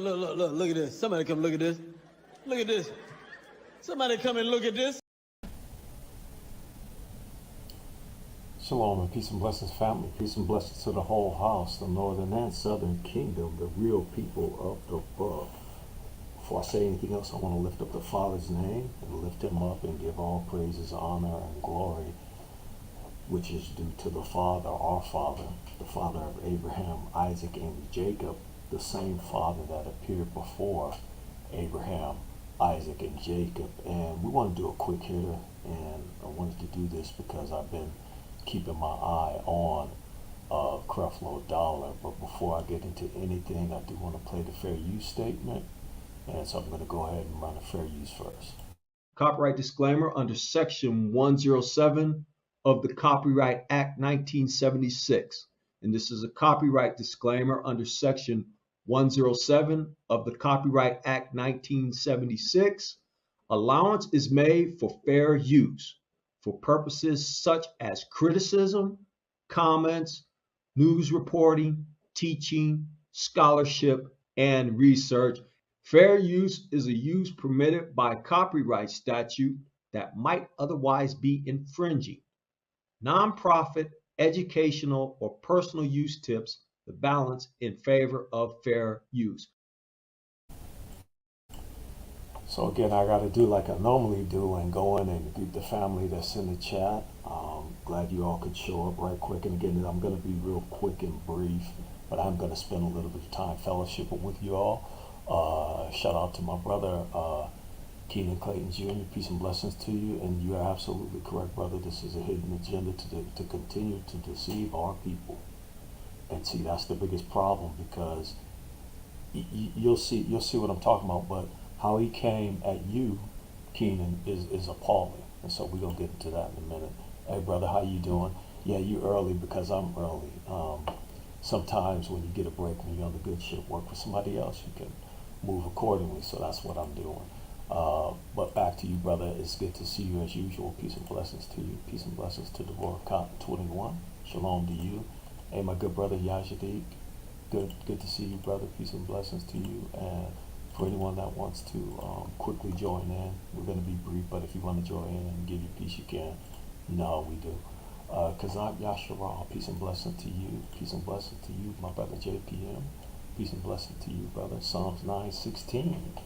look at this. Somebody come look at this. Look at this. Somebody come and look at this. Shalom and peace and blessings, family. Peace and blessings to the whole house, the northern and southern kingdom, the real people of the book. Before I say anything else, I want to lift up the Father's name and lift him up and give all praises, honor, and glory, which is due to the Father, our Father, the Father of Abraham, Isaac, and Jacob, the same Father that appeared before Abraham, Isaac, and Jacob. And we want to do a quick hitter, and I wanted to do this because I've been keeping my eye on Creflo Dollar. But before I get into anything, I do want to play the fair use statement, and so I'm going to go ahead and run the fair use first. Copyright disclaimer under Section 107 of the Copyright Act 1976, and this is a copyright disclaimer under Section 107 of the Copyright Act 1976. Allowance is made for fair use for purposes such as criticism, comments, news reporting, teaching, scholarship, and research. Fair use is a use permitted by copyright statute that might otherwise be infringing. Nonprofit, educational, or personal use tips the balance in favor of fair use. So again, I got to do like I normally do and go in and greet the family that's in the chat. Glad you all could show up right quick. And again, I'm going to be real quick and brief, but I'm going to spend a little bit of time fellowshipping with you all. Shout out to my brother, Keenan Clayton Jr. Peace and blessings to you. And you are absolutely correct, brother. This is a hidden agenda to continue to deceive our people. And see, that's the biggest problem, because you'll see what I'm talking about. But how he came at you, Keenan, is appalling. And so we're going to get into that in a minute. Hey, brother, how you doing? Yeah, you early because I'm early. Sometimes when you get a break, when you're on the good ship, work with somebody else, you can move accordingly. So that's what I'm doing. But back to you, brother. It's good to see you as usual. Peace and blessings to you. Peace and blessings to the Royal Cotton 21. Shalom to you. Hey, my good brother, Yajadik. Good to see you, brother. Peace and blessings to you. And for anyone that wants to quickly join in, we're going to be brief, but if you want to join in and give your piece, you can. No, we do. Kazak Yasharal, peace and blessing to you. Peace and blessing to you, my brother JPM. Peace and blessing to you, brother. Psalms 9:16.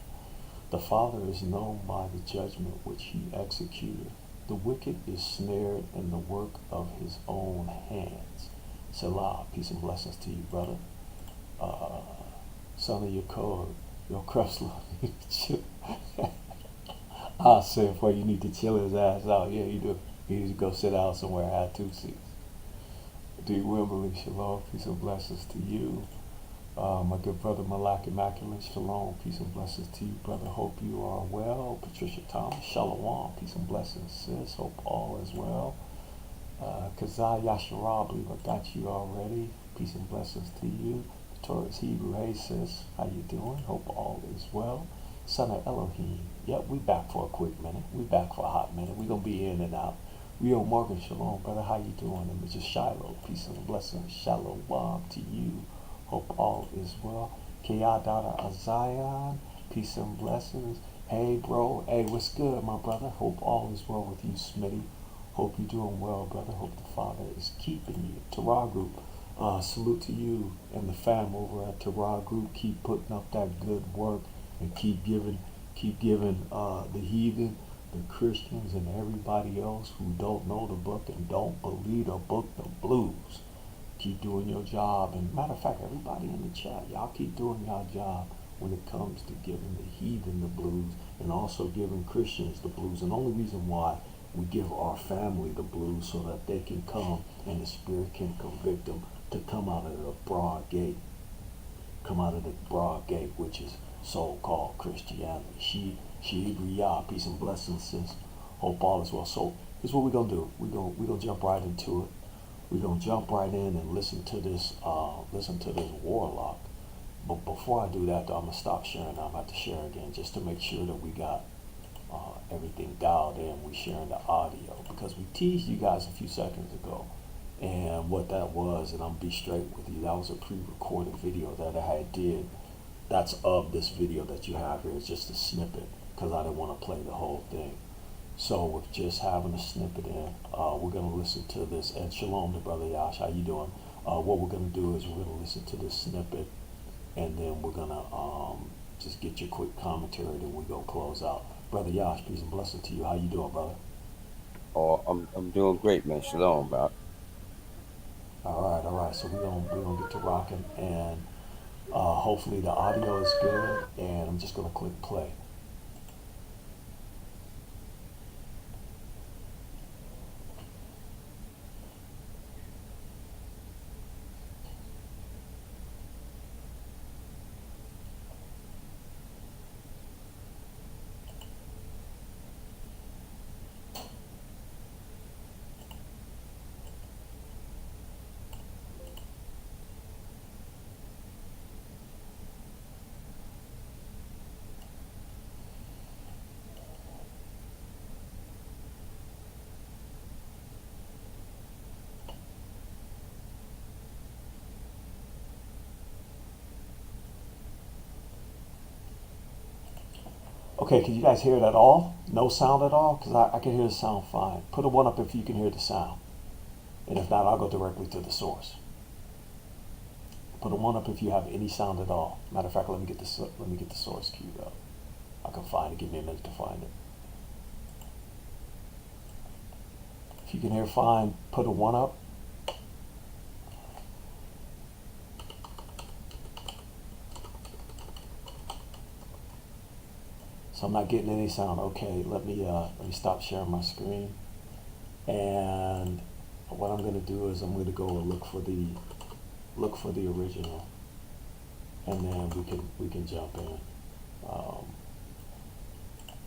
The Father is known by the judgment which he executed. The wicked is snared in the work of his own hands. Selah, peace and blessings to you, brother. Son of your code. Yo, Creflo, you need to chill. I'll say it for you, need to chill his ass out. Yeah, you do. He needs to go sit out somewhere, have 2 seats. D. Wimberly, shalom, peace and blessings to you. My good brother Malak Immaculate, shalom, peace and blessings to you, brother. Hope you are well. Patricia Thomas, shalom, peace and blessings, sis. Hope all is well. Kazai Yasharah, I believe I got you already. Peace and blessings to you. Taurus Hebrew, hey sis, how you doing? Hope all is well. Son of Elohim, yep, we back for a quick minute. We back for a hot minute. We gonna be in and out. Rio Morgan, shalom, brother, how you doing? And Mr. Shiloh, peace and blessings, shalom to you. Hope all is well. Kayadana Azayan, peace and blessings. Hey bro, hey, what's good, my brother? Hope all is well with you, Smitty. Hope you're doing well, brother. Hope the Father is keeping you. Torah Group, salute to you and the fam over at Torah Group. Keep putting up that good work and keep giving the heathen, the Christians, and everybody else who don't know the book and don't believe the book, the blues. Keep doing your job. And matter of fact, everybody in the chat, y'all keep doing your job when it comes to giving the heathen the blues and also giving Christians the blues. And the only reason why we give our family the blues so that they can come and the Spirit can convict them to come out of the broad gate. Come out of the broad gate, which is so-called Christianity. Shibri, peace and blessings, sis. Hope all is well. So here's what we're gonna do. We're gonna jump right into it. We're gonna jump right in and listen to this warlock. But before I do that, though, I'm gonna stop sharing. I'm about to share again just to make sure that we got everything dialed in. We're sharing the audio because we teased you guys a few seconds ago, and what that was, and I'm be straight with you, that was a pre-recorded video that I had did that's of this video that you have here. It's just a snippet because I didn't want to play the whole thing. So with just having a snippet in, we're going to listen to this. And shalom to Brother Yash. How you doing? What we're going to do is we're going to listen to this snippet, and then we're going to just get your quick commentary, then we're going to close out. Brother Yash, peace and blessing to you. How you doing, brother? Oh, I'm doing great, man. Shalom, bro. All right. So we're gonna get to rocking, and hopefully the audio is good. And I'm just gonna click play. Okay, can you guys hear it at all? No sound at all? Because I can hear the sound fine. Put a 1 up if you can hear the sound. And if not, I'll go directly to the source. Put a 1 up if you have any sound at all. Matter of fact, let me get the source queued up. I can find it. Give me a minute to find it. If you can hear fine, put a 1 up. So I'm not getting any sound. Okay, let me stop sharing my screen. And what I'm going to do is I'm going to go and look for the original, and then we can jump in.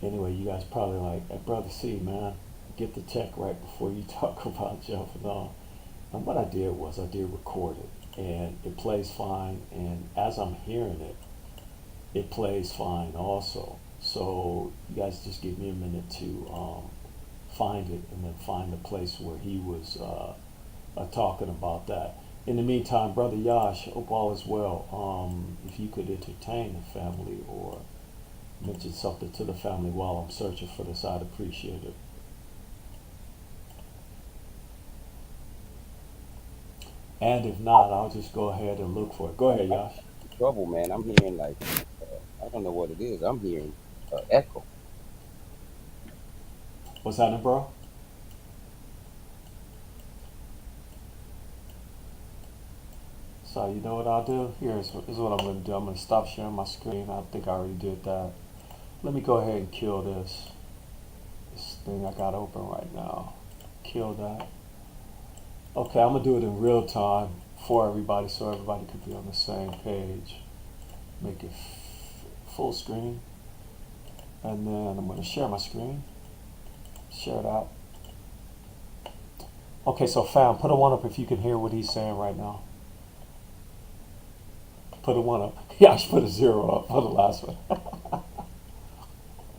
Anyway, you guys probably like, hey, Brother C, man, get the tech right before you talk about jumping on. And what I did was I did record it, and it plays fine. And as I'm hearing it, it plays fine also. So you guys just give me a minute to find it, and then find the place where he was talking about that. In the meantime, Brother Yash, hope all is well. If you could entertain the family or mention something to the family while I'm searching for this, I'd appreciate it. And if not, I'll just go ahead and look for it. Go ahead, Yash. Trouble, man. I'm hearing like I don't know what it is. I'm hearing echo. What's happening, bro? So you know what I'll do? Here's what I'm going to do. I'm going to stop sharing my screen. I think I already did that. Let me go ahead and kill this thing I got open right now. Kill that. Okay, I'm going to do it in real time for everybody so everybody could be on the same page. Make it full screen. And then I'm going to share my screen. Share it out. Okay, so fam, put a 1 up if you can hear what he's saying right now. Put a 1 up. Yeah, I should put a 0 up for the last one.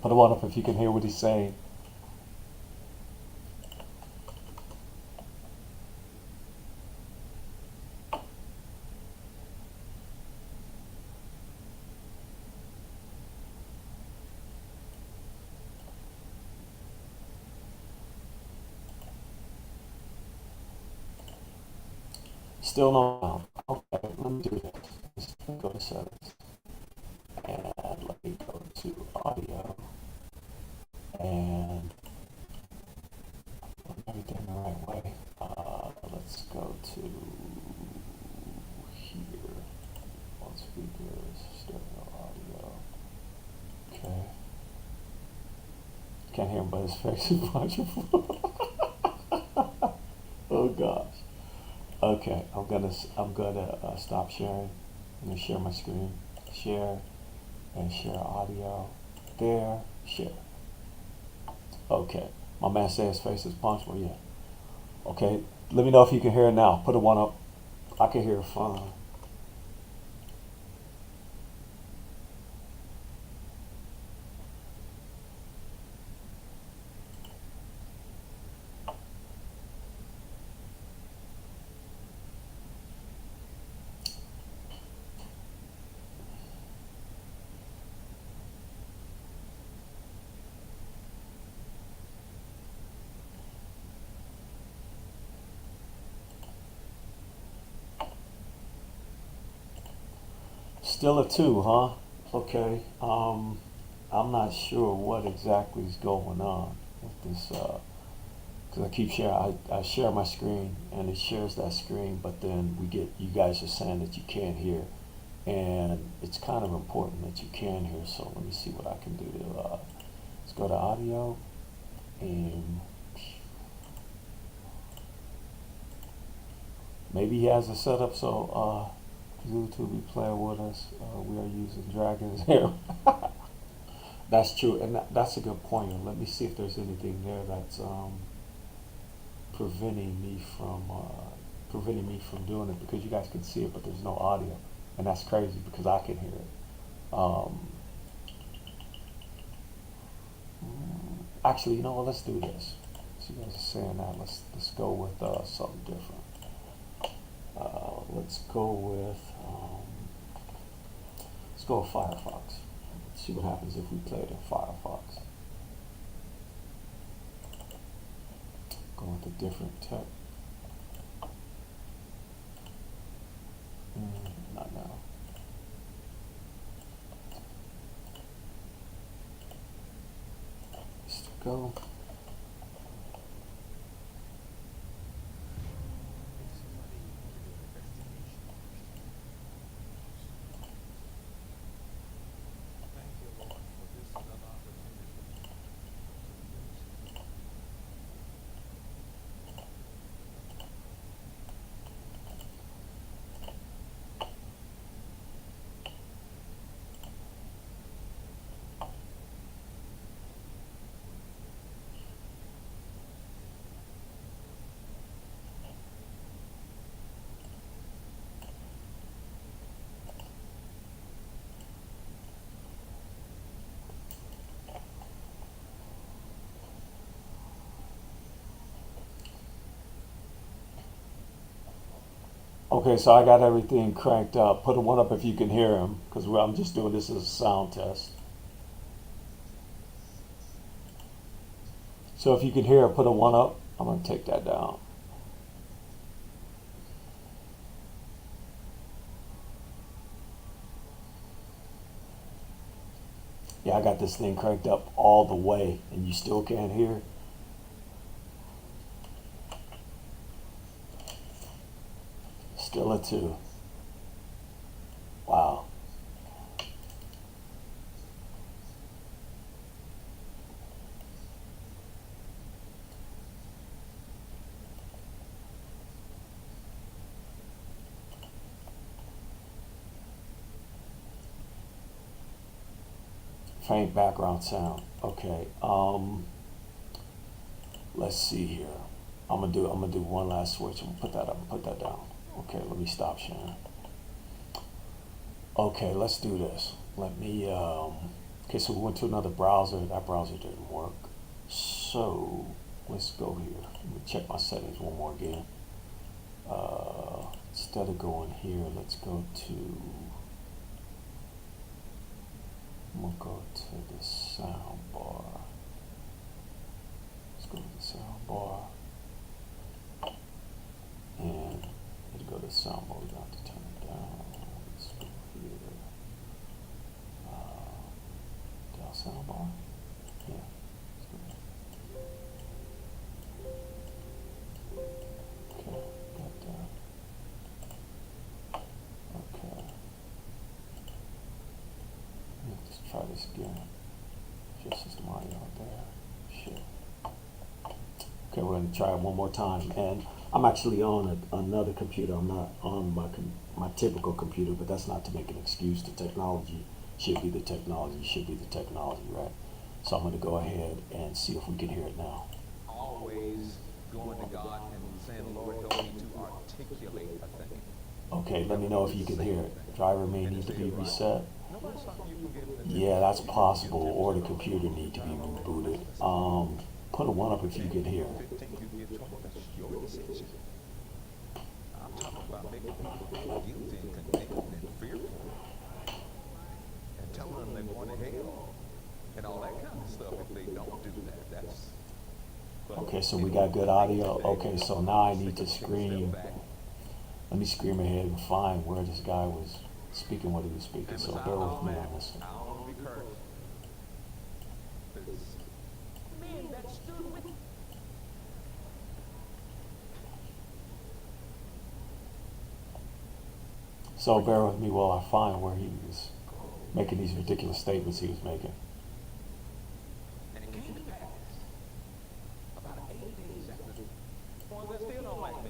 Put a 1 up if you can hear what he's saying. Still no sound. Okay, let me do this. Let's go to settings. And let me go to audio. And put everything the right way. Let's go to here. On speakers, stereo audio. Okay. Can't hear him, but his face is wonderful. Oh gosh. Okay, I'm gonna stop sharing. I'm gonna share my screen. Share and share audio. There. Share. Okay. My man says his face is punchable. Yeah. Okay. Let me know if you can hear it now. Put a 1 up. I can hear it fine. Still a 2, huh? Okay. I'm not sure what exactly is going on with this, because I keep sharing. I share my screen, and it shares that screen, but then you guys are saying that you can't hear, and it's kind of important that you can hear. So let me see what I can do to. Let's go to audio, and maybe he has it set up so YouTube be playing with us. We are using Dragon's Hair. That's true, and that's a good point. Let me see if there's anything there that's preventing me from doing it, because you guys can see it, but there's no audio, and that's crazy because I can hear it. Actually, you know what? Let's do this. So you guys are saying that. Let's go with something different. Let's go with Firefox. Let's see what happens if we play it in Firefox. Go with a different tech. Not now. Let's go. Okay, so I got everything cranked up. Put a 1 up if you can hear him, because I'm just doing this as a sound test. So if you can hear it, put a 1 up. I'm going to take that down. Yeah, I got this thing cranked up all the way, and you still can't hear? Still a 2. Wow. Faint background sound. Okay. Let's see here. I'm gonna do one last switch. I'm gonna put that up and put that down. Okay, let me stop sharing. Okay, let's do this. Let me, okay, so we went to another browser. That browser didn't work. So, let's go here. Let me check my settings one more again. Instead of going here, let's go to, I'm gonna go to the sound bar. Let's go to the sound bar. And let's go to the sound bar. We're going to have to turn it down. Let's go here. Down sound bar. Yeah. Okay, got that. Okay. Let's try this again. Just system audio out there. Shit. Okay, we're going to try it one more time. And I'm actually on another computer. I'm not on my typical computer, but that's not to make an excuse. The technology should be the technology, right? So I'm going to go ahead and see if we can hear it now. Always going to God and saying, Lord, help me to articulate a thing. Okay, let me know if you can hear it. Driver may need to be reset. Yeah, that's possible, or the computer need to be rebooted. Put a 1 up if you can hear it. I'm talking about making people guilty and convicted and fearful and telling them they're going to hell and all that kind of stuff if they don't do that. That's okay, so we got good audio. Okay, so now I need to scream. Let me scream ahead and find where this guy was speaking what he was speaking. And So besides bear with all me that, on this one. I don't want to be cursed. There's men that stood with So bear with me while I find where he was making these ridiculous statements he was making. and it came to pass about 8 days after the ones that still don't like me.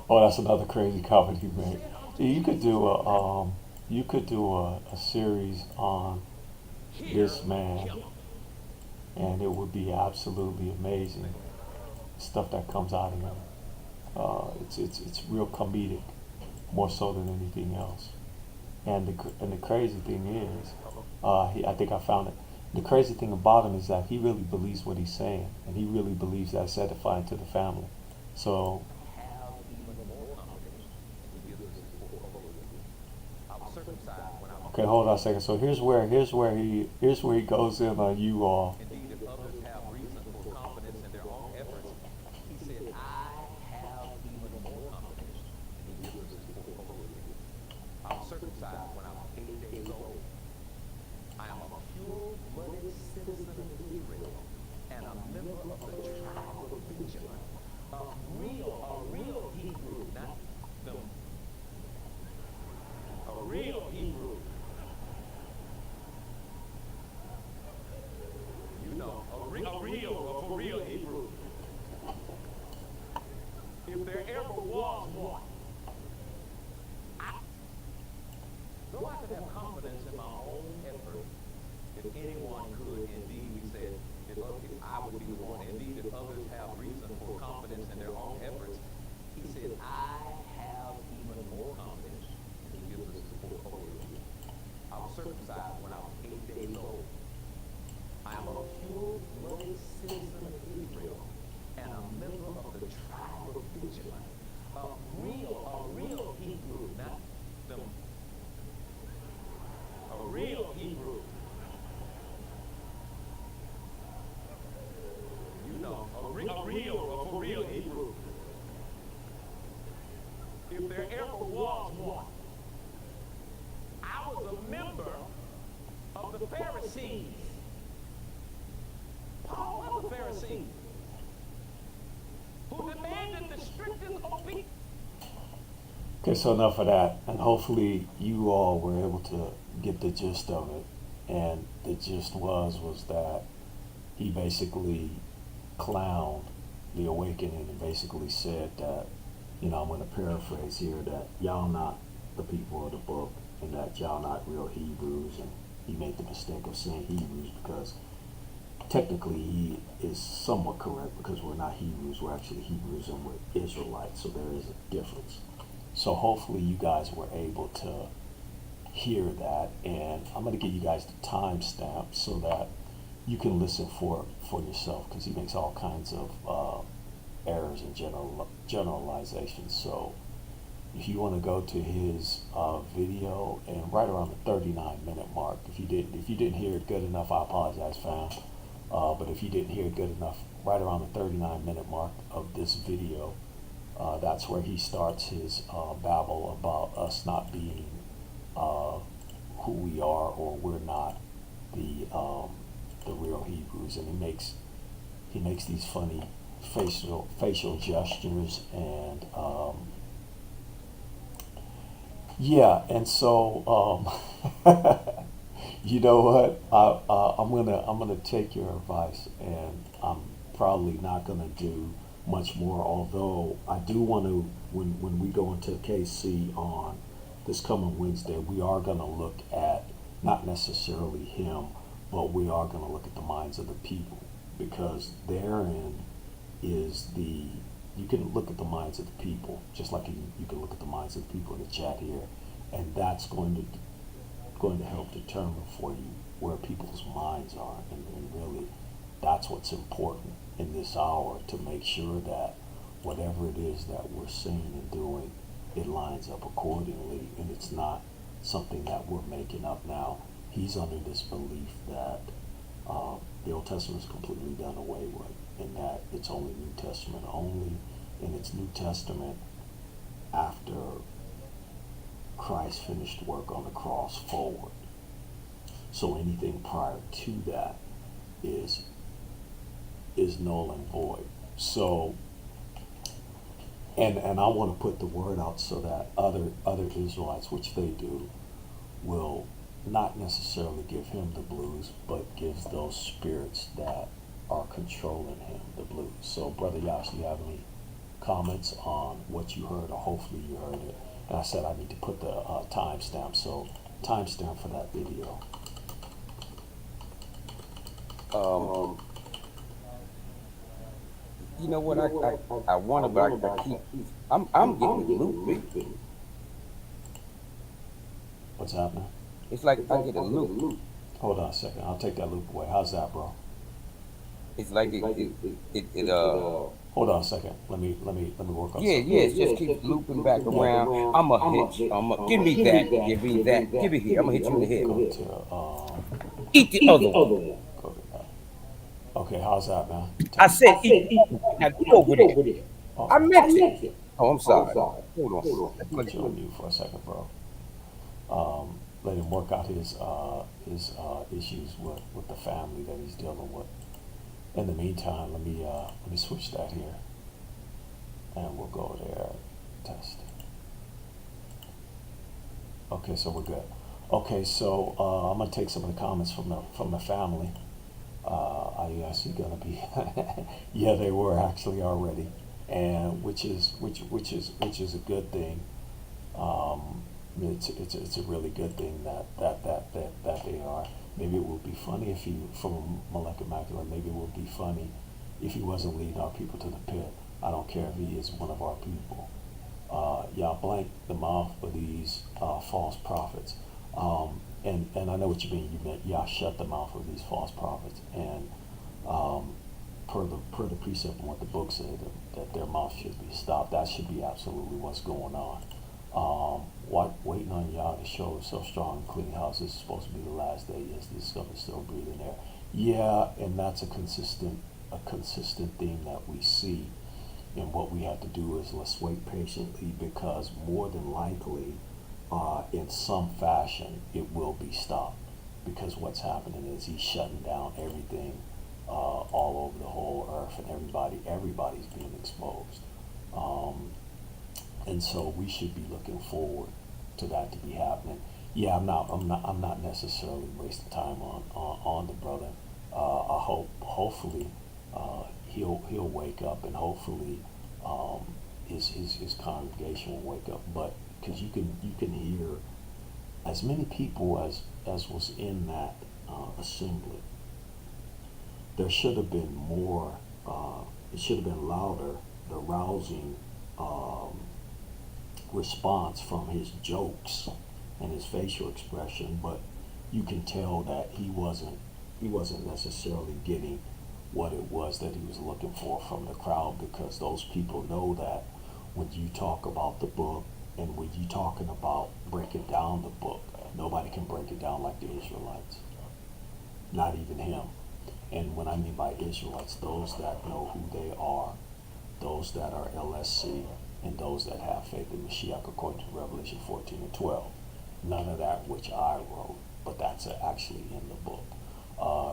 Oh, that's another crazy comment he made. You could do a series on this man, and it would be absolutely amazing stuff that comes out of him. It's real comedic, more so than anything else. And the crazy thing is, I think I found it. The crazy thing about him is that he really believes what he's saying, and he really believes that's edifying to the family. So Have even more confidence. He gives us his full authority. I was circumcised when I was okay, hold on a second. So here's where he goes in on you all. indeed if others have reason for confidence in their own efforts. He said, I have even more confidence. And he gives us his full authority. I was circumcised when I was 8 days old. I am a pure-blooded citizen of Israel and a member of the tribe of Benjamin. A real Hebrew, not them. A real Hebrew. You know, a for real Hebrew. If there ever was one. Though I could have confidence in my own effort, if anyone could, indeed, we said, if I would be the one. Indeed, if others have reason for confidence in their own efforts, he said, I have even more confidence. And he gives us his full authority. I was circumcised when I was 8 days old. I am a pure-blooded citizen of Israel and a member of the tribe of Benjamin. A real Hebrew, not them. A real Hebrew. You know, for real Hebrew. If there ever was one. I was a member of the Pharisees. Paul was a Pharisee who demanded the strictest obedience. Okay, so enough of that, and hopefully you all were able to get the gist of it. And the gist was that he basically clowned the awakening and basically said that, I'm going to paraphrase here, that y'all not the people of the book and that y'all not real Hebrews. And he made the mistake of saying Hebrews because technically he is somewhat correct because we're not Hebrews, we're actually Hebrews and we're Israelites, so there is a difference. So hopefully you guys were able to hear that, and I'm going to give you guys the timestamp so that you can listen for yourself, because he makes all kinds of errors and generalizations. So if you want to go to his video, and right around the 39-minute mark, if you didn't hear it good enough, I apologize, fam. But if you didn't hear it good enough, right around the 39-minute mark of this video, that's where he starts his babble about us not being who we are, or we're not the real Hebrews, and he makes these funny facial gestures, and yeah, and so you know what, I'm gonna take your advice, and I'm probably not gonna do much more, although I do want to, when we go into KC on this coming Wednesday, we are going to look at not necessarily him, but we are going to look at the minds of the people, because therein is you can look at the minds of the people, just like you can look at the minds of the people in the chat here, and that's going to help determine for you where people's minds are, and really that's what's important in this hour, to make sure that whatever it is that we're saying and doing, it lines up accordingly, and it's not something that we're making up now. He's under this belief that the Old Testament is completely done away with, and that it's only New Testament only, and it's New Testament after Christ's finished work on the cross forward. So anything prior to that is null and void. So, and I want to put the word out so that other Israelites, which they do, will not necessarily give him the blues, but gives those spirits that are controlling him the blues. So, Brother Yash, do you have any comments on what you heard, or hopefully you heard it? And I said I need to put the timestamp. So, timestamp for that video. You know what? I want to, but I keep. I'm getting loopy. What's happening? It's like I get a loop. Hold on a second. I'll take that loop away. How's that, bro? It's like it Hold on a second. Let me work on yeah, something. it just keeps looping back around. I'm a hit. Give me that. Give me that. Give it here. I'm gonna hit you in the head. Go to Eat the other one. go to that. Okay, how's that, man? I said eat. Now get over there. Oh, I meant it. Oh, I'm sorry. Hold on. put you on mute for a second, bro. Let him work out his issues with the family that he's dealing with. In the meantime, let me switch that here, and we'll go there. Test. Okay, so we're good. Okay, so I'm gonna take some of the comments from the family. Are actually gonna be? Yeah, they were actually already, and which is a good thing. It's a really good thing that they are. Maybe it would be funny if he, from Malek Immaculate, maybe it would be funny if he wasn't leading our people to the pit. I don't care if he is one of our people. Y'all blank the mouth of these false prophets. And I know what you mean. You meant y'all shut the mouth of these false prophets. And per the precept and what the book said, that their mouth should be stopped. That should be absolutely what's going on. Waiting on y'all to show us so strong and clean house. This is supposed to be the last day. Yes, this stuff is still breathing there. Yeah, and that's a consistent theme that we see. And what we have to do is let's wait patiently, because more than likely, in some fashion, it will be stopped. Because what's happening is he's shutting down everything all over the whole earth, and everybody's being exposed. And so we should be looking forward to that to be happening. Yeah, I'm not necessarily wasting time on the brother. I hopefully he'll wake up, and hopefully his congregation will wake up. But because you can hear as many people as was in that assembly, there should have been more. It should have been louder. The rousing response from his jokes and his facial expression, but you can tell that he wasn't necessarily getting what it was that he was looking for from the crowd, because those people know that when you talk about the book and when you talking about breaking down the book, nobody can break it down like the Israelites, not even him. And when I mean by Israelites, those that know who they are, those that are LSC, and those that have faith in Mashiach according to Revelation 14 and 12. None of that which I wrote, but that's actually in the book.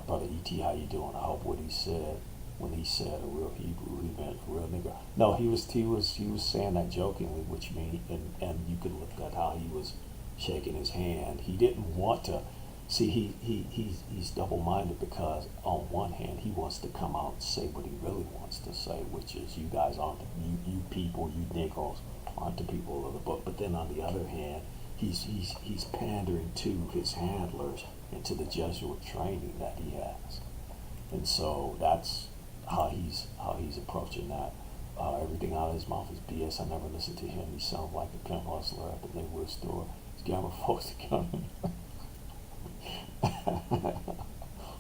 Brother E.T., how you doing? I hope what he said when he said a real Hebrew, he meant a real nigga. No, he was saying that jokingly, which means, and you could look at how he was shaking his hand. He didn't want to. See, he's double-minded, because on one hand he wants to come out and say what he really wants to say, which is you guys aren't you people, you Negroes aren't the people of the book. But then on the other hand, he's pandering to his handlers and to the Jesuit training that he has, and so that's how he's approaching that. Everything out of his mouth is BS. I never listened to him. He sounds like a pimp hustler at the neighborhood store. His gamma folks to come.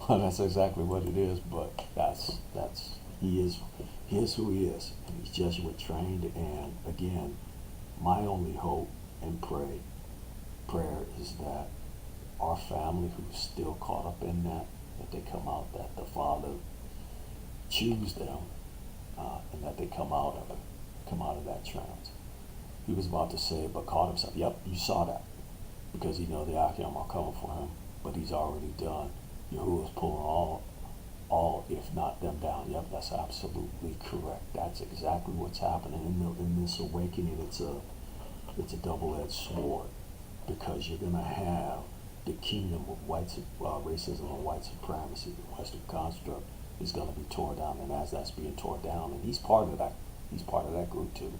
Well, that's exactly what it is, but that's he is who he is, and he's Jesuit trained. And again, my only hope and prayer is that our family who's still caught up in that they come out, that the Father choose them, and that they come out of that trance. He was about to say it, but caught himself. Yep, you saw that. Because the Akim are coming for him, but he's already done. Yahuwah's pulling all, if not them down. Yep, that's absolutely correct. That's exactly what's happening in this awakening. It's a double-edged sword, because you're gonna have the kingdom of racism and white supremacy, the Western construct, is gonna be torn down, and as that's being torn down, and he's part of that group too,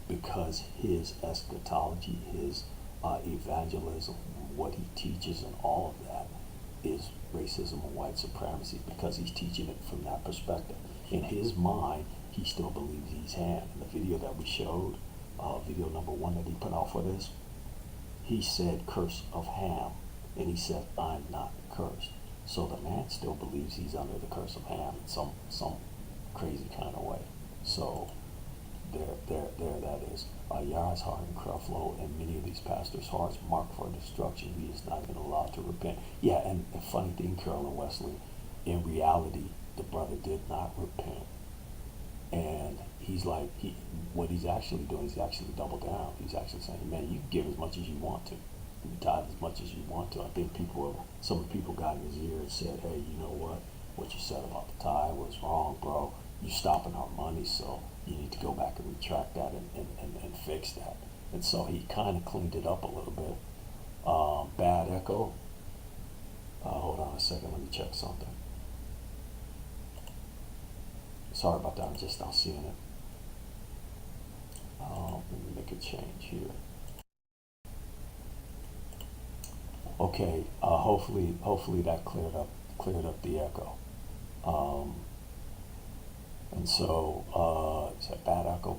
because his eschatology, his evangelism, what he teaches, and all of that is racism and white supremacy, because he's teaching it from that perspective. In his mind, he still believes he's Ham. In the video that we showed, video number 1 that he put out for this, he said curse of Ham, and he said I'm not cursed. So the man still believes he's under the curse of Ham in some crazy kind of way. So there that is. Yara's heart and Creflo and many of these pastors' hearts marked for destruction. He is not even allowed to repent. Yeah, and the funny thing, Carolyn Wesley, in reality, the brother did not repent. And he's like, what he's actually doing, he's actually double down. He's actually saying, man, you can give as much as you want to. You can tithe as much as you want to. I think some of the people got in his ear and said, hey, you know what you said about the tithe was wrong, bro. You're stopping our money, so you need to go back and retract that and fix that. And so he kind of cleaned it up a little bit. Bad echo. Hold on a second, let me check something. Sorry about that, I'm just not seeing it. Let me make a change here. Okay, hopefully that cleared up the echo. And so, is that bad echo?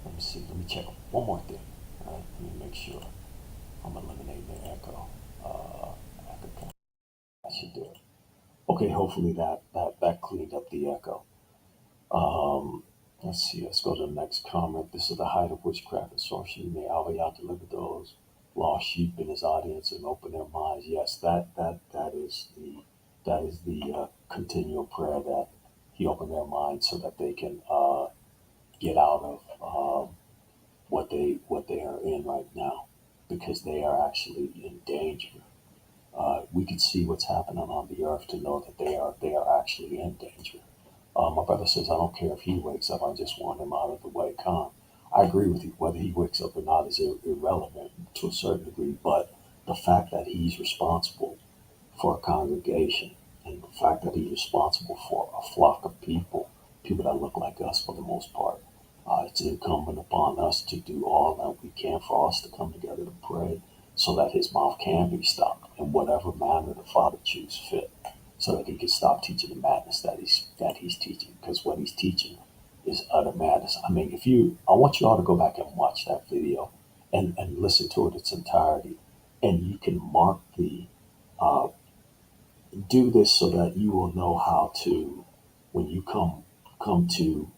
Let me see, let me check one more thing. All right, let me make sure I'm eliminating the echo. I should do it. Okay, hopefully that cleaned up the echo. Let's see, let's go to the next comment. This is the height of witchcraft and sorcery. May Aliyah deliver those lost sheep in his audience and open their minds. Yes, that is the continual prayer, that he open their minds so that they can get out of what they are in right now, because they are actually in danger. We can see what's happening on the earth to know that they are actually in danger. My brother says, I don't care if he wakes up, I just want him out of the way. I agree with you. Whether he wakes up or not is irrelevant to a certain degree, but the fact that he's responsible for a congregation, and the fact that he's responsible for a flock of people that look like us for the most part, it's incumbent upon us to do all that we can for us to come together to pray, so that his mouth can be stopped in whatever manner the Father chooses fit, so that he can stop teaching the madness that he's teaching, because what he's teaching is utter madness. I mean, I want you all to go back and watch that video and listen to it its entirety, and you can mark uh, do this so that you will know how to, when you come to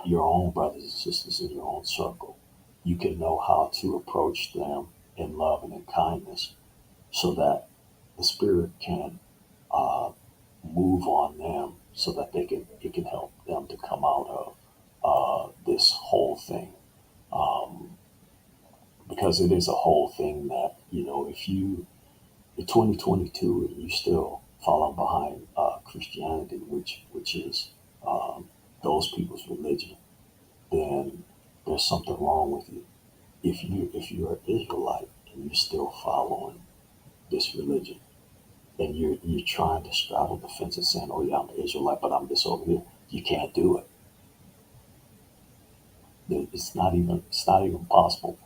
your own brothers and sisters in your own circle, you can know how to approach them in love and in kindness, so that the Spirit can move on them, so that it can help them to come out of this whole thing. Because it is a whole thing that, if you, in 2022, and you still follow behind Christianity, which is those people's religion, then there's something wrong with you. If you're an Israelite and you're still following this religion, and you're trying to straddle the fence and saying, "Oh yeah, I'm an Israelite, but I'm this over here," you can't do it. It's not even possible,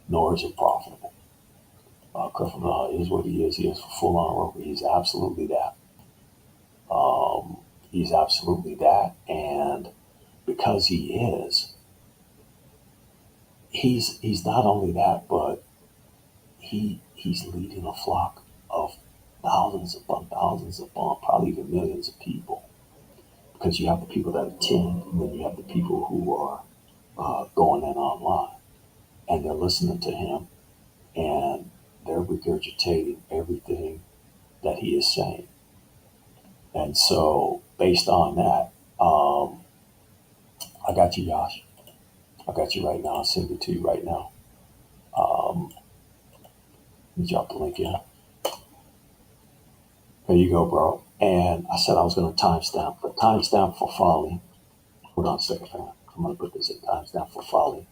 nor is it profitable. Creflo Dollar is what he is. He is full on roper. He's absolutely that. He's absolutely that, and because he is, he's not only that, but he's leading a flock of thousands upon probably even millions of people, because you have the people that attend, and then you have the people who are going in online, and they're listening to him, and they're regurgitating everything that he is saying. And so, based on that, I got you, Josh. I got you right now. I'll send it to you right now. Um, let me drop the link in. There you go, bro. And I said I was going to timestamp, but timestamp for folly. Hold on a second, fam. I'm going to put this in timestamp for folly,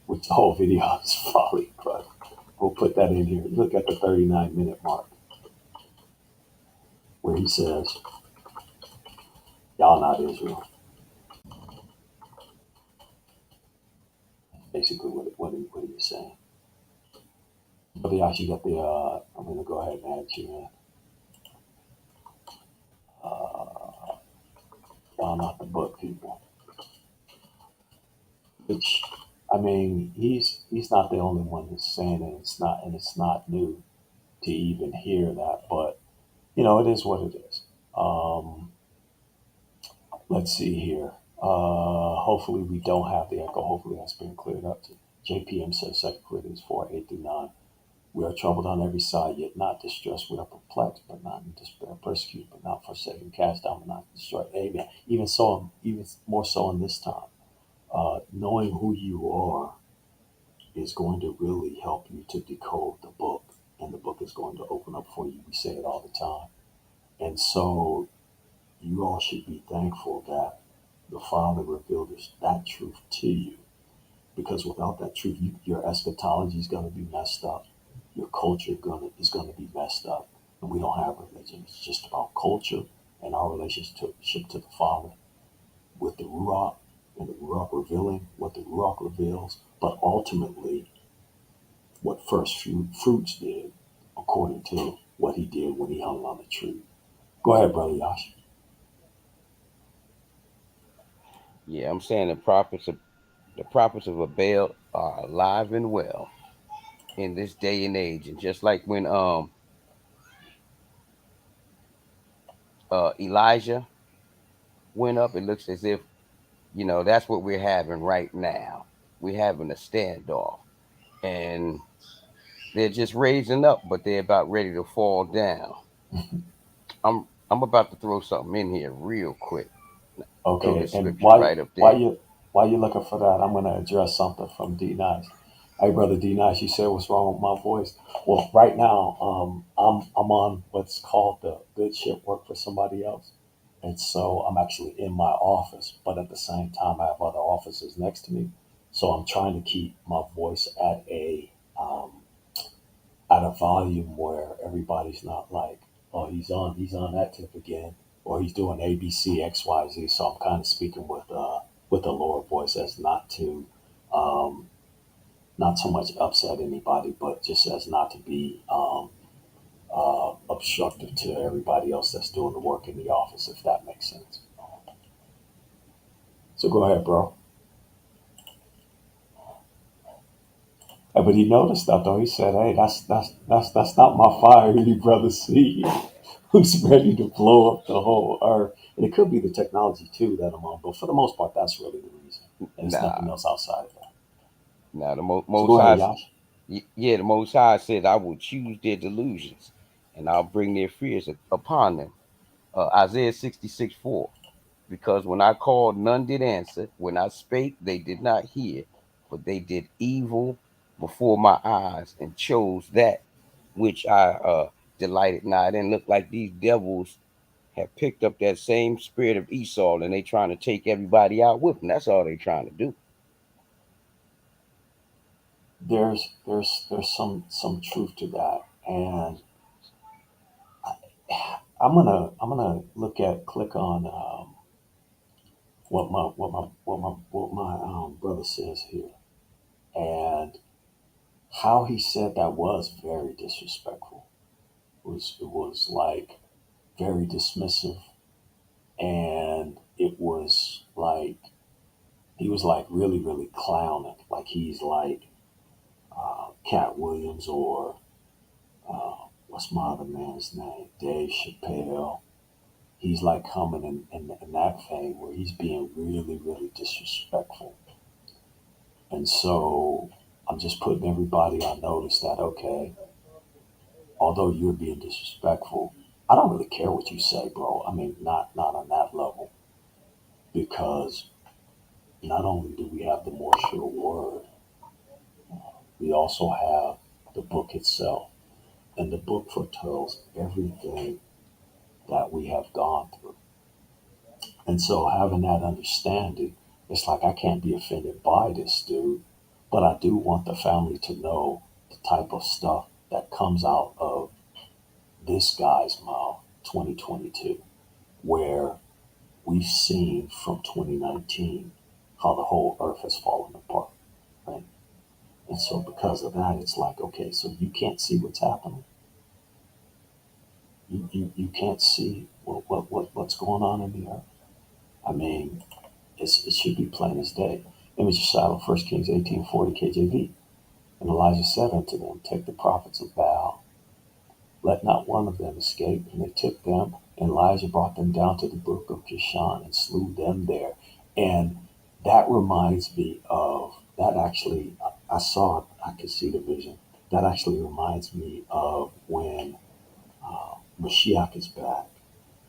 which the whole video is folly, but we'll put that in here. Look at the 39-minute mark where he says, y'all not Israel. Basically what he was saying. But they actually got the, I'm going to go ahead and add you in. Y'all not the book people. Which, I mean, he's not the only one that's saying it. It's not new to even hear that, but it is what it is. Let's see here. Hopefully we don't have the echo. Hopefully that's been cleared up. JPM says 2 Corinthians 4:8-9. We are troubled on every side, yet not distressed. We are perplexed, but not in despair. Persecuted, but not forsaken. Cast down, but not destroyed. Amen. Even so, even more so in this time. Knowing who you are is going to really help you to decode the book, and the book is going to open up for you. We say it all the time. And so you all should be thankful that the Father revealed that truth to you, because without that truth, your eschatology is going to be messed up. Your culture is going to be messed up. And we don't have religion. It's just about culture and our relationship to the Father with the Ruach, and the Ruach revealing what the Ruach reveals, but ultimately what first fruits did according to what he did when he hung on the tree. Go ahead, Brother Yash. Yeah, I'm saying the prophets of Baal are alive and well in this day and age. And just like when Elijah went up, it looks as if, that's what we're having right now. We're having a standoff. And they're just raising up, but they're about ready to fall down. I'm about to throw something in here real quick. Throw Okay, this and scripture right up there. while you're looking for that, I'm going to address something from D Nice. Hey, brother D Nice, you said what's wrong with my voice? Well, right now, I'm on what's called the good ship work for somebody else, and so I'm actually in my office, but at the same time, I have other offices next to me, so I'm trying to keep my voice at a volume where everybody's not like, oh, he's on that tip again, or he's doing A B C X Y Z. So I'm kind of speaking with a lower voice as not to not so much upset anybody, but just as not to be obstructive to everybody else that's doing the work in the office, if that makes sense. So go ahead, bro. But he noticed that though. He said, "Hey, that's not my fiery brother C, who's ready to blow up the whole earth." And it could be the technology too that I'm on, but for the most part, that's really the reason, and it's nothing Nah, else outside of that. nah. The So Most go ahead, High, Yash. yeah, the Most High said, "I will choose their delusions, and I'll bring their fears upon them." Isaiah 66:4. Because when I called, none did answer. When I spake, they did not hear. For they did evil before my eyes and chose that which I delighted not. It didn't look like these devils have picked up that same spirit of Esau and they trying to take everybody out with them. That's all they trying to do. There's some truth to that, and I'm gonna click on what my brother says here, and how he said that was very disrespectful. It was like very dismissive, and it was like he was like really really clowning, like he's like Cat Williams or what's my other man's name, Dave Chappelle. He's like coming in that vein where he's being really really disrespectful, and so I'm just putting everybody on notice that okay, although you're being disrespectful, I don't really care what you say, bro. I mean, not on that level, because not only do we have the more sure word, we also have the book itself. And the book foretells everything that we have gone through. And so having that understanding, it's like I can't be offended by this dude, but I do want the family to know the type of stuff that comes out of this guy's mouth, 2022, where we've seen from 2019 how the whole earth has fallen apart, right? And so because of that, it's like, okay, so you can't see what's happening. You can't see what's going on in the earth. I mean, it should be plain as day. Image of Shiloh, 1 Kings 18:40 KJV. And Elijah said unto them, take the prophets of Baal, let not one of them escape. And they took them, and Elijah brought them down to the brook of Kishon and slew them there. And that reminds me of that actually, I saw it, I could see the vision. That actually reminds me of when Mashiach is back.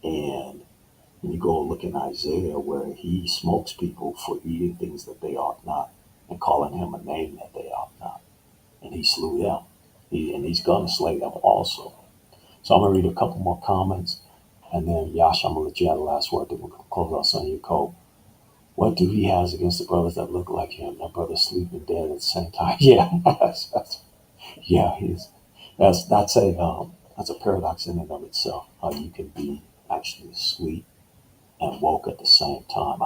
And when you go look in Isaiah, where he smokes people for eating things that they ought not and calling him a name that they ought not. And he slew them. And he's going to slay them also. So I'm going to read a couple more comments. And then, Yash, I'm going to let you have the last word. Then we're going to close out Son your code. What do he has against the brothers that look like him? That brother sleeping dead at the same time. Yeah, yeah, that's a paradox in and of itself. How you can be actually asleep and woke at the same time.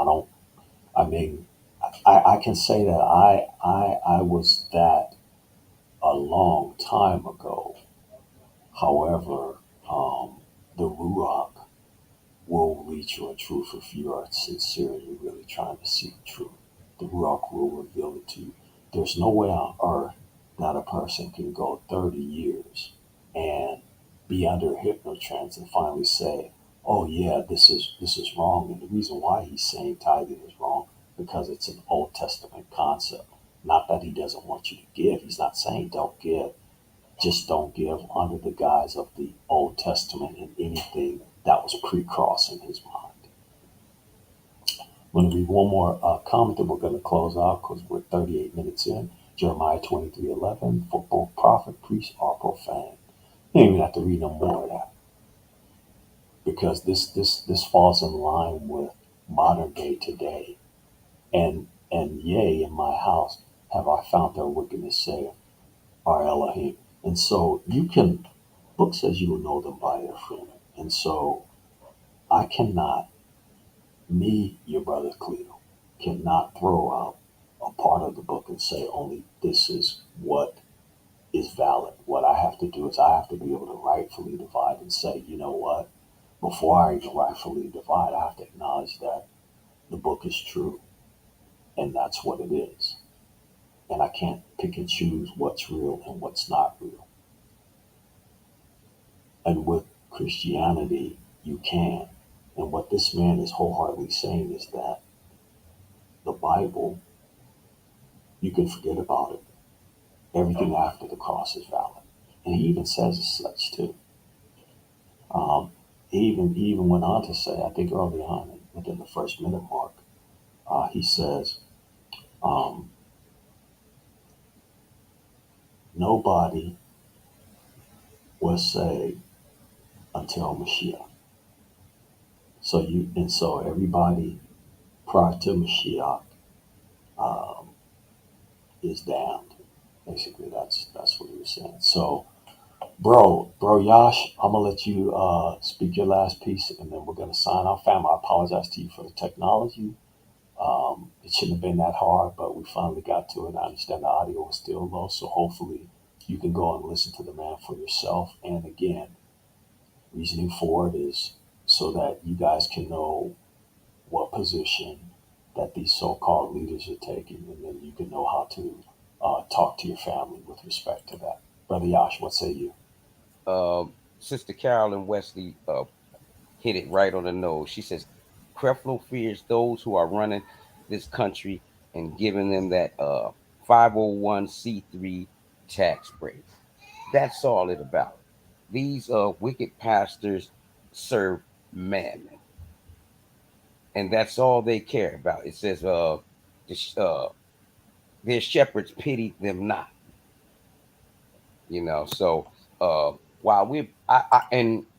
I mean, I can say that I was that a long time ago. However, the Ruach will lead you in truth if you are sincere and you're really trying to seek truth. The Ruach will reveal it to you. There's no way on earth that a person can go 30 years and be under a hypnotrance and finally say, "Oh yeah, this is wrong." And the reason why he's saying tithing is wrong because it's an Old Testament concept. Not that he doesn't want you to give. He's not saying don't give. Just don't give under the guise of the Old Testament and anything that was pre-cross in his mind. I'm going to read one more comment, and we're going to close out because we're 38 minutes in. Jeremiah 23:11. For both prophet, priest are profane. You don't even have to read no more of that because this falls in line with modern day today. And yea, in my house have I found their wickedness, saith our Elohim. And so you can, book says you will know them by their fruit. And so I cannot, me, your brother Cleo, cannot throw out a part of the book and say only this is what is valid. What I have to do is I have to be able to rightfully divide and say, you know what? Before I even rightfully divide, I have to acknowledge that the book is true and that's what it is. And I can't pick and choose what's real and what's not real. And with Christianity, you can. And what this man is wholeheartedly saying is that the Bible, you can forget about it. Everything after the cross is valid. And he even says as such too. He even went on to say, I think early on, within the first minute mark, he says, um, nobody was saved until Mashiach. So everybody prior to Mashiach um, is damned. Basically, that's what he was saying. So, bro, Yash, I'm gonna let you speak your last piece, and then we're gonna sign off. Fam, I apologize to you for the technology. It shouldn't have been that hard, but we finally got to it. I understand the audio was still low, so hopefully you can go and listen to the man for yourself. And again, reasoning for it is so that you guys can know what position that these so-called leaders are taking, and then you can know how to talk to your family with respect to that. Brother Yash, what say you? Sister Carolyn Wesley hit it right on the nose. She says Creflo fears those who are running this country and giving them that 501c3 tax break. That's all it about. These wicked pastors serve mammon, and that's all they care about. It says their shepherds pitied them not. So uh while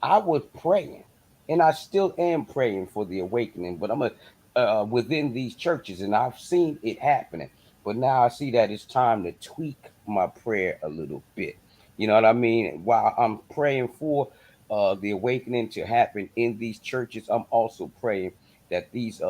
I was praying, and I still am praying for the awakening, but I'm within these churches, and I've seen it happening, but now I see that it's time to tweak my prayer a little bit. You know what I mean? While I'm praying for the awakening to happen in these churches, I'm also praying that these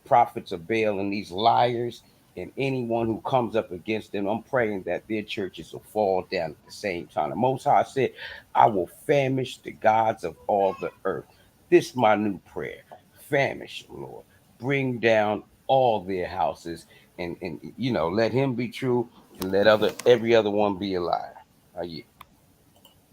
prophets of Baal and these liars and anyone who comes up against them, I'm praying that their churches will fall down at the same time. The Most High said, I will famish the gods of all the earth. This is my new prayer. Famish them, Lord. Bring down all their houses, and let him be true, and let every other one be a liar. Yeah.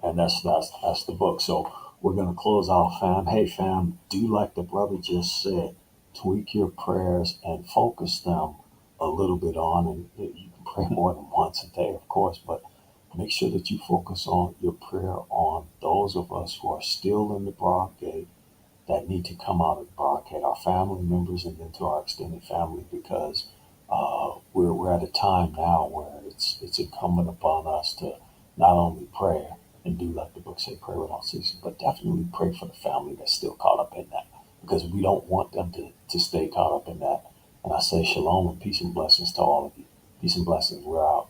And that's the book. So we're gonna close out, fam. Hey, fam, do like the brother just said. Tweak your prayers and focus them a little bit on, and you can pray more than once a day, of course, but make sure that you focus on your prayer on those of us who are still in the broad gate that need to come out of the broadcast, our family members, and then to our extended family, because we're at a time now where it's incumbent upon us to not only pray and do like the book say, pray without ceasing, but definitely pray for the family that's still caught up in that, because we don't want them to stay caught up in that. And I say shalom and peace and blessings to all of you. Peace and blessings. We're out.